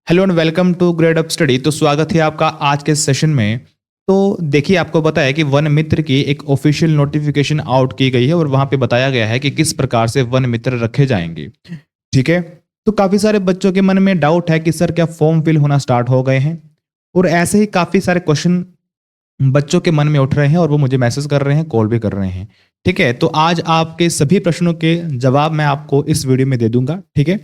Hello and welcome to Gradeup study. तो स्वागत है आपका आज के सेशन में। तो देखिए, आपको बताया कि वन मित्र की एक ऑफिशियल नोटिफिकेशन आउट की गई है और वहां पे बताया गया है कि किस प्रकार से वन मित्र रखे जाएंगे। ठीक है। तो काफी सारे बच्चों के मन में डाउट है कि सर क्या फॉर्म फिल होना स्टार्ट हो गए हैं, और ऐसे ही काफी सारे क्वेश्चन बच्चों के मन में उठ रहे हैं और वो मुझे मैसेज कर रहे हैं, कॉल भी कर रहे हैं। ठीक है। तो आज आपके सभी प्रश्नों के जवाब मैं आपको इस वीडियो में दे दूंगा। ठीक है।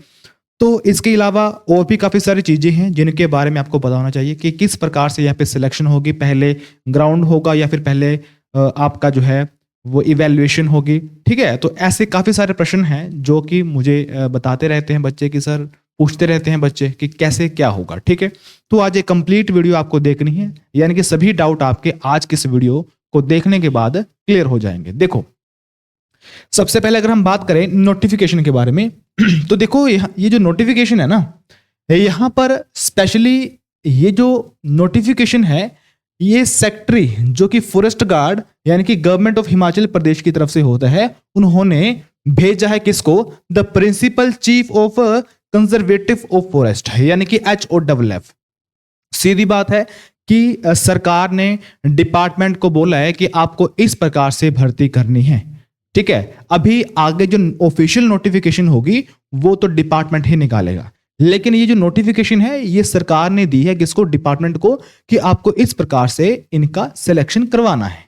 तो इसके अलावा और भी काफ़ी सारी चीज़ें हैं जिनके बारे में आपको पता होना चाहिए कि किस प्रकार से यहाँ पे सिलेक्शन होगी, पहले ग्राउंड होगा या फिर पहले आपका जो है वो इवैल्यूएशन होगी। ठीक है। तो ऐसे काफ़ी सारे प्रश्न हैं जो कि मुझे बताते रहते हैं बच्चे कि सर, पूछते रहते हैं बच्चे कि कैसे क्या होगा। ठीक है। तो आज एक कंप्लीट वीडियो आपको देखनी है, यानी कि सभी डाउट आपके आज के इस वीडियो को देखने के बाद क्लियर हो जाएंगे। देखो, सबसे पहले अगर हम बात करें नोटिफिकेशन के बारे में तो देखो, ये जो नोटिफिकेशन है ना, यहाँ पर स्पेशली ये जो नोटिफिकेशन है, ये सेक्रेटरी जो कि फॉरेस्ट गार्ड यानी कि गवर्नमेंट ऑफ हिमाचल प्रदेश की तरफ से होता है, उन्होंने भेजा है किसको? The principal chief of conservative of forest, यानी कि HOFF। सीधी बात है कि सरकार ने डिपार्टमेंट को बोला है कि आपको इस प्रकार से भर्ती करनी है। ठीक है। अभी आगे जो ऑफिशियल नोटिफिकेशन होगी वो तो डिपार्टमेंट ही निकालेगा, लेकिन ये जो नोटिफिकेशन है ये सरकार ने दी है किसको? डिपार्टमेंट को, कि आपको इस प्रकार से इनका सिलेक्शन करवाना है।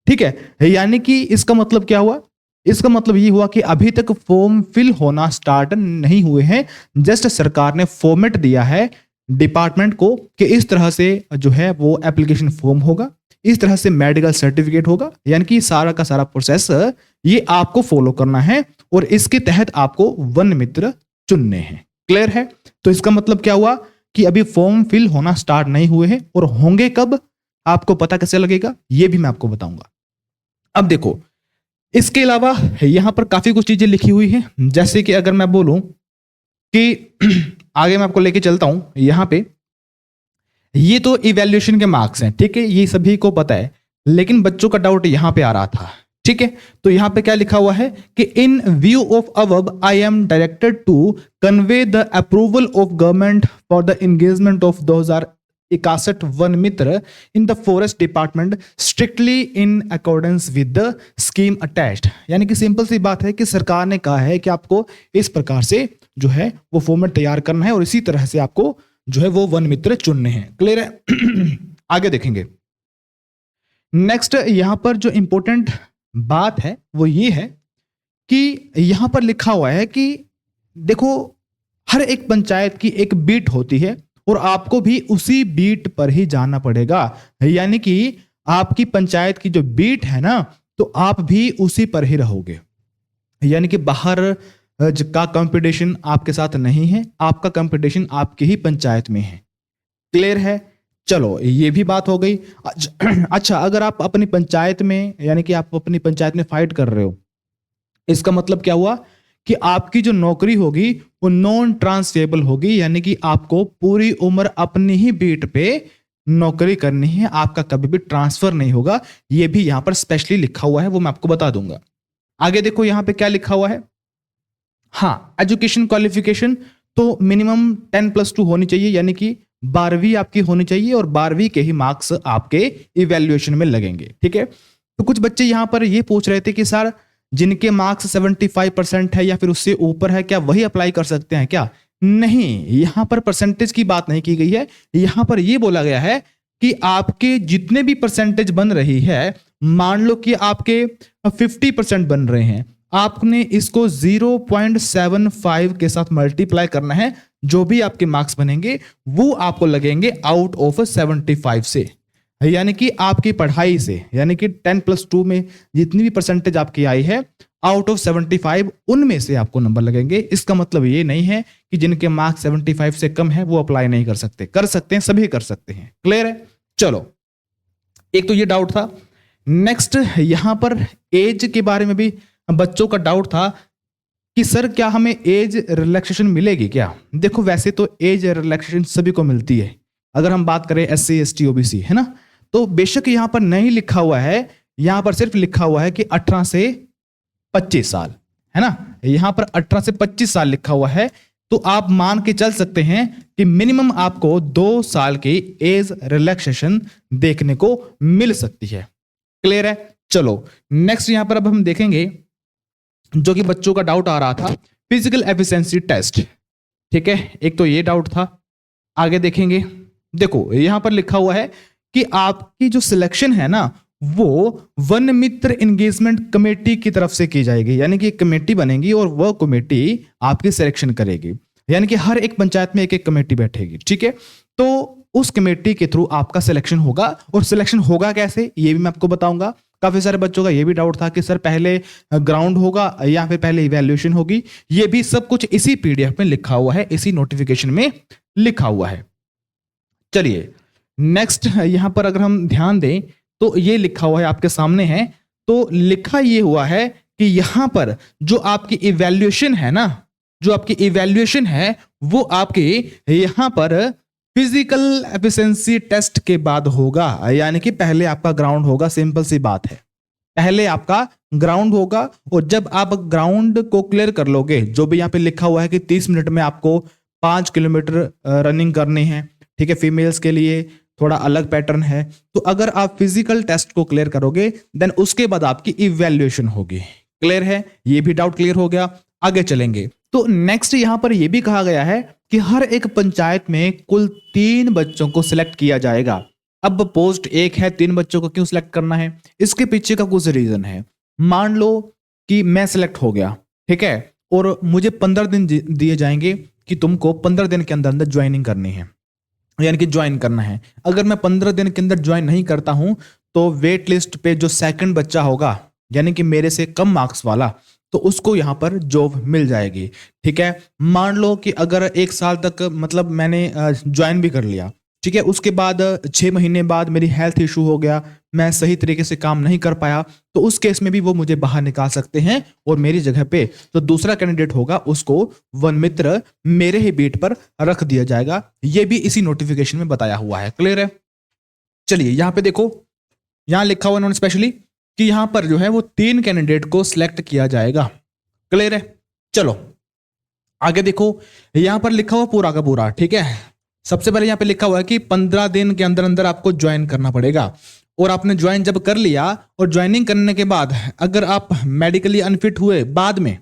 ठीक है। यानी कि इसका मतलब क्या हुआ? इसका मतलब ये हुआ कि अभी तक फॉर्म फिल होना स्टार्ट नहीं हुए हैं, जस्ट सरकार ने फॉर्मेट दिया है डिपार्टमेंट को कि इस तरह से जो है वो एप्लीकेशन फॉर्म होगा, इस तरह से मेडिकल सर्टिफिकेट होगा, यानी कि सारा का सारा प्रोसेस ये आपको फॉलो करना है और इसके तहत आपको वन मित्र चुनने हैं। क्लियर है? तो इसका मतलब क्या हुआ कि अभी फॉर्म फिल होना स्टार्ट नहीं हुए हैं, और होंगे कब आपको पता कैसे लगेगा ये भी मैं आपको बताऊंगा। अब देखो, इसके अलावा यहां पर काफी कुछ चीजें लिखी हुई है, जैसे कि अगर मैं बोलूं कि आगे मैं आपको लेके चलता हूं, यहां पे ये तो इवैल्यूएशन के मार्क्स हैं। ठीक है, ये सभी को पता है, लेकिन बच्चों का डाउट यहां पे आ रहा था। ठीक है। तो यहां पे क्या लिखा हुआ है कि in view of above I am directed to convey the approval of government for the engagement of 2061 Van Mitra in the forest department strictly in accordance with the scheme attached. यानी कि सिंपल सी बात है कि सरकार ने कहा है कि आपको इस प्रकार से जो है वो फॉर्मेट तैयार करना है और इसी तरह से आपको जो है वो वन मित्र चुनने हैं। क्लियर है? आगे देखेंगे। नेक्स्ट यहां पर जो इंपॉर्टेंट बात है वो ये है कि यहां पर लिखा हुआ है कि देखो, हर एक पंचायत की एक बीट होती है और आपको भी उसी बीट पर ही जाना पड़ेगा। यानी कि आपकी पंचायत की जो बीट है ना, तो आप भी उसी पर ही रहोगे, यानी कि बाहर का कंपटीशन आपके साथ नहीं है, आपका कंपटीशन आपकी ही पंचायत में है। क्लियर है? चलो, ये भी बात हो गई। अच्छा, अगर आप अपनी पंचायत में, यानी कि आप अपनी पंचायत में फाइट कर रहे हो, इसका मतलब क्या हुआ कि आपकी जो नौकरी होगी वो नॉन ट्रांसफरेबल होगी, यानी कि आपको पूरी उम्र अपनी ही बीट पे नौकरी करनी है, आपका कभी भी ट्रांसफर नहीं होगा। ये भी यहां पर स्पेशली लिखा हुआ है, वो मैं आपको बता दूंगा। आगे देखो, यहां पे क्या लिखा हुआ है। हाँ, एजुकेशन क्वालिफिकेशन तो मिनिमम 10+2 होनी चाहिए, यानी कि 12वीं आपकी होनी चाहिए और 12वीं के ही मार्क्स आपके इवैल्यूएशन में लगेंगे। ठीक है। तो कुछ बच्चे यहां पर ये पूछ रहे थे कि सर, जिनके मार्क्स 75% है या फिर उससे ऊपर है, क्या वही अप्लाई कर सकते हैं क्या? नहीं, यहां पर परसेंटेज की बात नहीं की गई है। यहां पर यह बोला गया है कि आपके जितने भी परसेंटेज बन रही है, मान लो कि आपके 50% बन रहे हैं, आपने इसको 0.75 के साथ मल्टीप्लाई करना है। जो भी आपके मार्क्स बनेंगे वो आपको लगेंगे आउट ऑफ 75 से, यानी कि आपकी पढ़ाई से, यानी कि 10+2 में जितनी भी परसेंटेज आपकी आई है, आउट ऑफ 75 उनमें से आपको नंबर लगेंगे। इसका मतलब ये नहीं है कि जिनके मार्क्स 75 से कम है वो अप्लाई नहीं कर सकते, कर सकते हैं, सभी कर सकते हैं। क्लियर है? चलो, एक तो ये डाउट था। नेक्स्ट, यहां पर एज के बारे में भी बच्चों का डाउट था कि सर, क्या हमें एज रिलैक्सेशन मिलेगी क्या? देखो, वैसे तो एज रिलैक्सेशन सभी को मिलती है, अगर हम बात करें SC ST OBC, है ना। तो बेशक यहां पर नहीं लिखा हुआ है, यहां पर सिर्फ लिखा हुआ है कि 18 से 25 साल, है ना। यहां पर 18 से 25 साल लिखा हुआ है, तो आप मान के चल सकते हैं कि मिनिमम आपको 2 साल की एज रिलैक्सेशन देखने को मिल सकती है। क्लियर है? चलो नेक्स्ट यहां पर अब हम देखेंगे जो कि बच्चों का डाउट आ रहा था, फिजिकल एफिशिएंसी टेस्ट। ठीक है, एक तो ये डाउट था। आगे देखेंगे, देखो यहां पर लिखा हुआ है कि आपकी जो सिलेक्शन है ना वो वन मित्र एंगेजमेंट कमेटी की तरफ से की जाएगी, यानी कि एक कमेटी बनेगी और वह कमेटी आपकी सिलेक्शन करेगी, यानी कि हर एक पंचायत में एक एक कमेटी बैठेगी। ठीक है, तो उस कमेटी के थ्रू आपका सिलेक्शन होगा। और सिलेक्शन होगा कैसे ये भी मैं आपको बताऊंगा। काफी सारे बच्चों का ये भी डाउट था कि सर पहले ग्राउंड होगा या फिर पहले इवैल्यूएशन होगी। ये भी सब कुछ इसी पीडीएफ में लिखा हुआ है, इसी नोटिफिकेशन में लिखा हुआ है। चलिए नेक्स्ट यहां पर अगर हम ध्यान दें तो ये लिखा हुआ है आपके सामने है। तो लिखा ये हुआ है कि यहां पर जो आपकी इवैल्यूएशन है ना, जो आपकी इवैल्यूएशन है वो आपके यहां पर फिजिकल एफिशिएंसी टेस्ट के बाद होगा, यानी कि पहले आपका ग्राउंड होगा। सिंपल सी बात है, पहले आपका ग्राउंड होगा और जब आप ग्राउंड को क्लियर कर लोगे, जो भी यहां पे लिखा हुआ है कि 30 मिनट में आपको 5 किलोमीटर रनिंग करनी है। ठीक है, फीमेल्स के लिए थोड़ा अलग पैटर्न है। तो अगर आप फिजिकल टेस्ट को क्लियर करोगे देन उसके बाद आपकी इवैल्यूएशन होगी। क्लियर है? ये भी डाउट क्लियर हो गया। आगे चलेंगे तो नेक्स्ट यहां पर यह भी कहा गया है कि हर एक पंचायत में कुल 3 बच्चों को सिलेक्ट किया जाएगा। अब पोस्ट एक है, 3 बच्चों को क्यों सिलेक्ट करना है? इसके पीछे का कुछ रीजन है। मान लो कि मैं सिलेक्ट हो गया, ठीक है, और मुझे 15 दिन दिए जाएंगे कि तुमको 15 दिन के अंदर अंदर ज्वाइनिंग करनी है, यानी कि ज्वाइन करना है। अगर मैं 15 दिन के अंदर ज्वाइन नहीं करता हूं तो वेट लिस्ट पे जो सेकंड बच्चा होगा, यानी कि मेरे से कम मार्क्स वाला, तो उसको यहां पर जॉब मिल जाएगी। ठीक है, मान लो कि अगर 1 साल तक मतलब मैंने ज्वाइन भी कर लिया, ठीक है, उसके बाद 6 महीने बाद मेरी हेल्थ इशू हो गया, मैं सही तरीके से काम नहीं कर पाया, तो उस केस में भी वो मुझे बाहर निकाल सकते हैं और मेरी जगह पे जो दूसरा कैंडिडेट होगा उसको वन मित्र मेरे ही बीट पर रख दिया जाएगा। ये भी इसी नोटिफिकेशन में बताया हुआ है। क्लियर है? चलिए यहां पे देखो, यहां लिखा हुआ उन्होंने स्पेशली कि यहां पर जो है वो 3 कैंडिडेट को सिलेक्ट किया जाएगा। क्लियर है? चलो आगे देखो, यहां पर लिखा हुआ पूरा का पूरा। ठीक है, सबसे पहले यहां पे लिखा हुआ है कि 15 दिन के अंदर अंदर आपको ज्वाइन करना पड़ेगा। और आपने ज्वाइन जब कर लिया और ज्वाइनिंग करने के बाद अगर आप मेडिकली अनफिट हुए बाद में,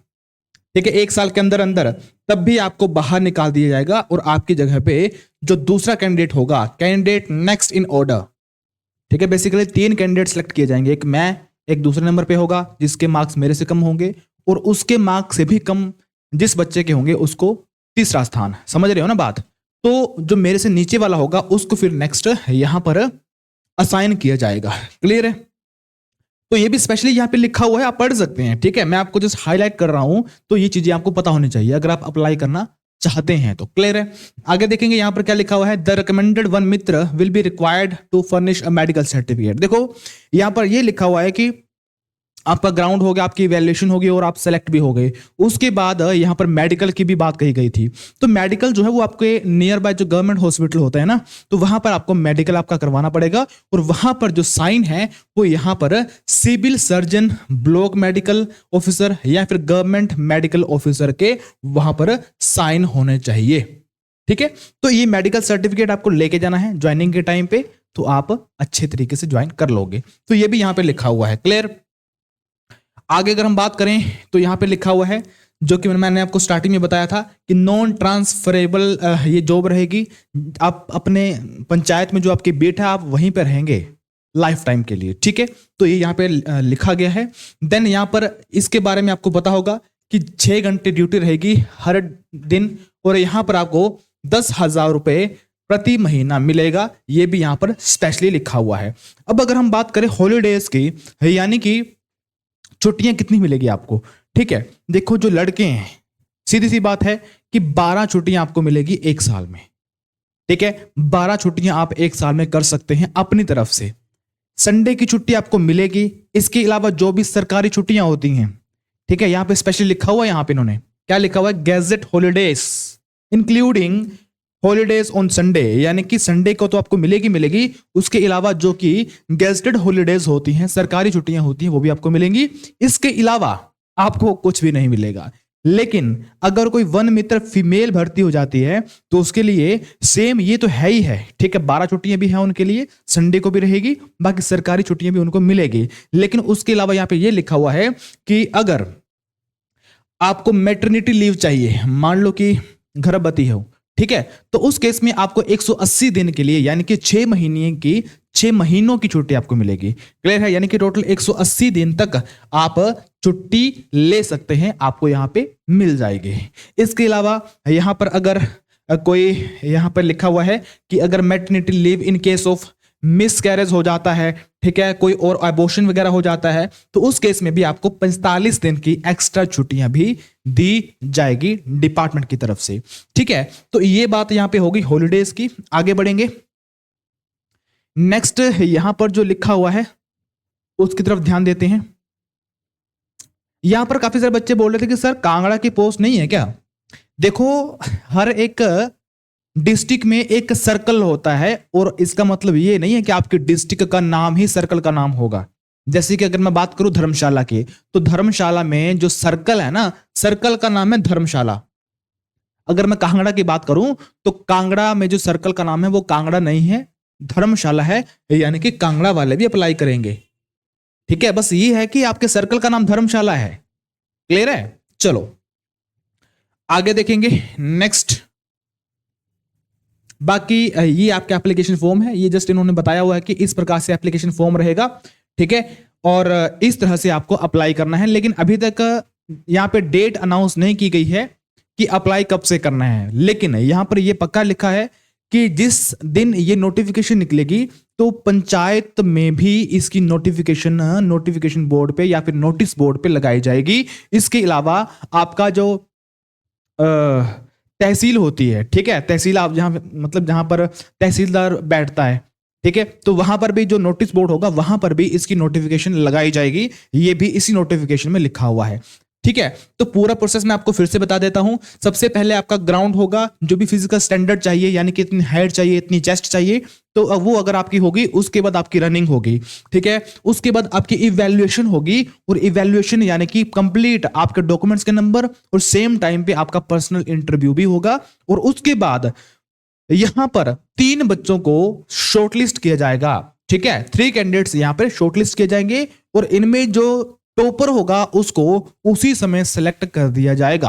ठीक है, 1 साल के अंदर अंदर, तब भी आपको बाहर निकाल दिया जाएगा और आपकी जगह पे जो दूसरा कैंडिडेट होगा, कैंडिडेट नेक्स्ट इन ऑर्डर, ठीक है, बेसिकली 3 कैंडिडेट सेलेक्ट किए जाएंगे। एक मैं, एक दूसरे नंबर पे होगा जिसके मार्क्स मेरे से कम होंगे, और उसके मार्क्स से भी कम जिस बच्चे के होंगे उसको तीसरा स्थान। समझ रहे हो ना बात? तो जो मेरे से नीचे वाला होगा उसको फिर नेक्स्ट यहां पर असाइन किया जाएगा। क्लियर है? तो ये भी स्पेशली यहां पे लिखा हुआ है, आप पढ़ सकते हैं। ठीक है, मैं आपको जस्ट हाईलाइट कर रहा हूं, तो ये चीजें आपको पता होनी चाहिए अगर आप अप्लाई करना चाहते हैं तो। क्लियर है? आगे देखेंगे यहां पर क्या लिखा हुआ है, the recommended Van Mitra will be required to furnish a medical certificate. देखो यहां पर ये लिखा हुआ है कि आपका ग्राउंड हो गया, आपकी इवैल्यूएशन होगी और आप सेलेक्ट भी हो गए। उसके बाद यहां पर मेडिकल की भी बात कही गई थी। तो मेडिकल जो है वो आपके नियर बाय जो गवर्नमेंट हॉस्पिटल होता है ना, तो वहां पर आपको मेडिकल आपका करवाना पड़ेगा। और वहां पर जो साइन है वो यहां पर civil surgeon, block medical officer या फिर गवर्नमेंट मेडिकल ऑफिसर के वहां पर साइन होने चाहिए। ठीक है, तो ये मेडिकल सर्टिफिकेट आपको लेके जाना है ज्वाइनिंग के टाइम पे, तो आप अच्छे तरीके से ज्वाइन कर लोगे। तो ये भी यहां पे लिखा हुआ है। क्लियर? आगे अगर हम बात करें तो यहां पे लिखा हुआ है, जो कि मैंने आपको स्टार्टिंग में बताया था कि नॉन ट्रांसफरेबल ये जॉब रहेगी। आप अपने पंचायत में जो आपकी बेट है आप वहीं पर रहेंगे लाइफ टाइम के लिए। ठीक है, तो ये यहाँ पे लिखा गया है। देन यहाँ पर इसके बारे में आपको पता होगा कि 6 घंटे ड्यूटी रहेगी हर दिन, और यहाँ पर आपको 10,000 रुपए प्रति महीना मिलेगा। ये भी यहाँ पर स्पेशली लिखा हुआ है। अब अगर हम बात करें हॉलीडेज की, यानी कि छुट्टियां कितनी मिलेगी आपको, ठीक है, देखो जो लड़के हैं सीधी सी बात है कि 12 छुट्टियां आपको मिलेगी 1 साल में। ठीक है, 12 छुट्टियां आप 1 साल में कर सकते हैं अपनी तरफ से। संडे की छुट्टी आपको मिलेगी। इसके अलावा जो भी सरकारी छुट्टियां होती हैं, ठीक है, यहां पे स्पेशली लिखा हुआ है, यहां पे इन्होंने क्या लिखा हुआ है, gadget holidays including holidays on Sunday, यानी कि संडे को तो आपको मिलेगी। उसके अलावा जो कि गेजेटेड हॉलीडेज होती हैं, सरकारी छुट्टियां होती हैं, वो भी आपको मिलेंगी। इसके अलावा आपको कुछ भी नहीं मिलेगा। लेकिन अगर कोई वन मित्र फीमेल भर्ती हो जाती है तो उसके लिए सेम ये तो है ही है, ठीक है, 12 छुट्टियां भी हैं उनके लिए, संडे को भी रहेगी, बाकी सरकारी छुट्टियां भी उनको मिलेगी। लेकिन उसके अलावा यहां पे ये लिखा हुआ है कि अगर आपको मैटरनिटी लीव चाहिए, मान लो कि गर्भवती हो, ठीक है, तो उस केस में आपको 180 दिन के लिए यानी कि 6 महीनों की छुट्टी आपको मिलेगी। क्लियर है? यानी कि टोटल 180 दिन तक आप छुट्टी ले सकते हैं, आपको यहां पे मिल जाएगी। इसके अलावा यहां पर अगर कोई यहां पर लिखा हुआ है कि अगर maternity leave in case of miscarriage हो जाता है, ठीक है, कोई और अबॉर्शन वगैरह हो जाता है, तो उस केस में भी आपको 45 दिन की एक्स्ट्रा छुट्टियां भी दी जाएगी डिपार्टमेंट की तरफ से। ठीक है, तो ये बात यहां पे होगी हॉलीडेज की। आगे बढ़ेंगे, नेक्स्ट यहां पर जो लिखा हुआ है उसकी तरफ ध्यान देते हैं। यहां पर काफी सारे बच्चे बोल रहे थे कि सर कांगड़ा की पोस्ट नहीं है क्या? देखो, हर एक डिस्ट्रिक्ट में एक सर्कल होता है और इसका मतलब ये नहीं है कि आपके डिस्ट्रिक्ट का नाम ही सर्कल का नाम होगा। जैसे कि अगर मैं बात करूं धर्मशाला की, तो धर्मशाला में जो सर्कल है ना, सर्कल का नाम है धर्मशाला। अगर मैं कांगड़ा की बात करूं तो कांगड़ा में जो सर्कल का नाम है वो कांगड़ा नहीं है, धर्मशाला है, यानी कि कांगड़ा वाले भी अप्लाई करेंगे। ठीक है, बस ये है कि आपके सर्कल का नाम धर्मशाला है। क्लियर है? चलो आगे देखेंगे नेक्स्ट। बाकी ये आपका एप्लीकेशन फॉर्म है, ये जस्ट इन्होंने बताया हुआ है कि इस प्रकार से एप्लीकेशन फॉर्म रहेगा। ठीक है, और इस तरह से आपको अप्लाई करना है। लेकिन अभी तक यहां पे डेट अनाउंस नहीं की गई है कि अप्लाई कब से करना है। लेकिन यहां पर ये पक्का लिखा है कि जिस दिन ये नोटिफिकेशन निकलेगी तो पंचायत में भी इसकी नोटिफिकेशन बोर्ड पे या फिर नोटिस बोर्ड पे लगाई जाएगी। इसके अलावा आपका जो तहसील होती है, ठीक है, तहसील आप जहां मतलब जहां पर तहसीलदार बैठता है, ठीक है, तो वहां पर भी जो नोटिस बोर्ड होगा वहां पर भी इसकी नोटिफिकेशन लगाई जाएगी। ये भी इसी नोटिफिकेशन में लिखा हुआ है। ठीक है, तो पूरा प्रोसेस मैं आपको फिर से बता देता हूं। सबसे पहले आपका ग्राउंड होगा, जो भी फिजिकल स्टैंडर्ड चाहिए, यानी कि इतनी हाइट चाहिए, इतनी चेस्ट चाहिए, तो वो अगर आपकी होगी, उसके बाद आपकी रनिंग होगी। ठीक है, उसके बाद आपकी इवैल्यूएशन होगी, और इवैल्यूएशन यानी कि कंप्लीट आपके डॉक्यूमेंट्स के नंबर, और सेम टाइम पे आपका पर्सनल इंटरव्यू भी होगा। और उसके बाद यहां पर 3 बच्चों को शॉर्टलिस्ट किया जाएगा। ठीक है, 3 कैंडिडेट्स यहां पर शॉर्टलिस्ट किए जाएंगे, और इनमें जो टॉपर होगा उसको उसी समय सेलेक्ट कर दिया जाएगा।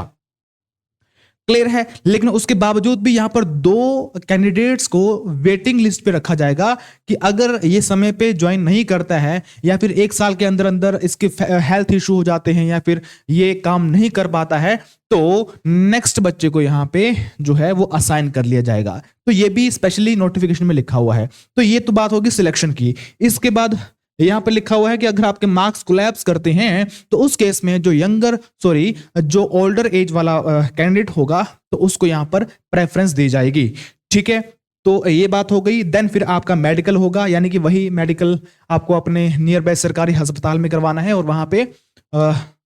क्लियर है? लेकिन उसके बावजूद भी यहां पर 2 कैंडिडेट्स को वेटिंग लिस्ट पे रखा जाएगा कि अगर ये समय पे ज्वाइन नहीं करता है, या फिर 1 साल के अंदर अंदर इसके हेल्थ इशू हो जाते हैं, या फिर ये काम नहीं कर पाता है, तो नेक्स्ट बच्चे को यहां पे जो है वो असाइन कर लिया जाएगा। तो ये भी स्पेशली नोटिफिकेशन में लिखा हुआ है। तो ये तो बात होगी सिलेक्शन की। इसके बाद यहां पर लिखा हुआ है कि अगर आपके मार्क्स कोलैप्स करते हैं तो उस केस में जो ओल्डर एज वाला कैंडिडेट होगा तो उसको यहां पर प्रेफरेंस दी जाएगी। ठीक है, तो ये बात हो गई। देन फिर आपका मेडिकल होगा, यानी कि वही मेडिकल आपको अपने नियर बाय सरकारी अस्पताल में करवाना है, और वहां पे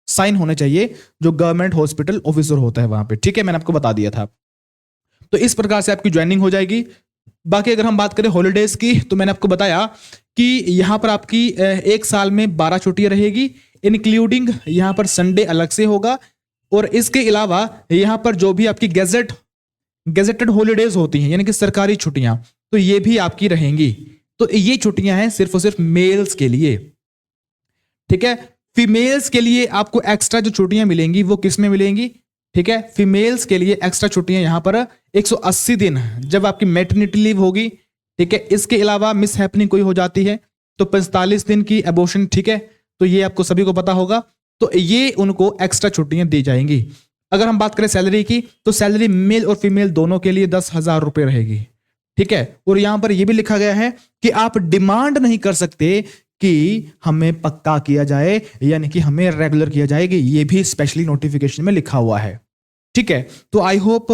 साइन होने चाहिए जो गवर्नमेंट हॉस्पिटल ऑफिसर होता है वहां पे। ठीक है, मैंने आपको बता दिया था। तो इस प्रकार से आपकी ज्वाइनिंग हो जाएगी। बाकी अगर हम बात करें हॉलीडेज की, तो मैंने आपको बताया कि यहां पर आपकी 1 साल में 12 छुट्टियां रहेगी, इंक्लूडिंग यहां पर संडे अलग से होगा। और इसके अलावा यहां पर जो भी आपकी गेजेटेड हॉलीडेज होती हैं, यानी कि सरकारी छुट्टियां, तो ये भी आपकी रहेंगी। तो ये छुट्टियां हैं सिर्फ और सिर्फ मेल्स के लिए। ठीक है, फीमेल्स के लिए आपको एक्स्ट्रा जो छुट्टियां मिलेंगी वो किस में मिलेंगी? ठीक है, फीमेल्स के लिए एक्स्ट्रा छुट्टियां यहां पर 180 दिन जब आपकी मैटरनिटी लीव होगी। ठीक है, इसके अलावा मिस हैपनिंग कोई हो जाती है तो 45 दिन की एबॉर्शन। ठीक है, तो ये आपको सभी को पता होगा। तो ये उनको एक्स्ट्रा छुट्टियां दी जाएंगी। अगर हम बात करें सैलरी की, तो सैलरी मेल और फीमेल दोनों के लिए 10,000 रुपए रहेगी। ठीक है, और यहां पर यह भी लिखा गया है कि आप डिमांड नहीं कर सकते कि हमें पक्का किया जाए, यानी कि हमें रेगुलर किया जाएगी। ये भी स्पेशली नोटिफिकेशन में लिखा हुआ है। ठीक है, तो आई होप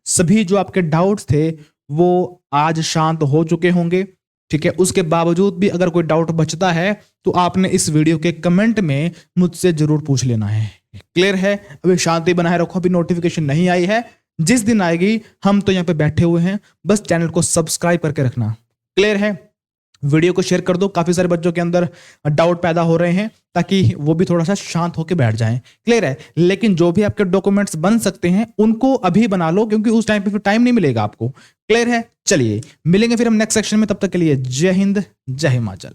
सभी जो आपके डाउट्स थे वो आज शांत हो चुके होंगे। ठीक है, उसके बावजूद भी अगर कोई डाउट बचता है तो आपने इस वीडियो के कमेंट में मुझसे जरूर पूछ लेना है। क्लियर है? अभी शांति बनाए रखो, अभी नोटिफिकेशन नहीं आई है, जिस दिन आएगी हम तो यहाँ पे बैठे हुए हैं, बस चैनल को सब्सक्राइब करके रखना। क्लियर है? वीडियो को शेयर कर दो, काफी सारे बच्चों के अंदर डाउट पैदा हो रहे हैं, ताकि वो भी थोड़ा सा शांत होकर बैठ जाएं। क्लियर है? लेकिन जो भी आपके डॉक्यूमेंट्स बन सकते हैं उनको अभी बना लो, क्योंकि उस टाइम पे फिर टाइम नहीं मिलेगा आपको। क्लियर है? चलिए मिलेंगे फिर हम नेक्स्ट सेक्शन में, तब तक के लिए जय हिंद, जय हिमाचल।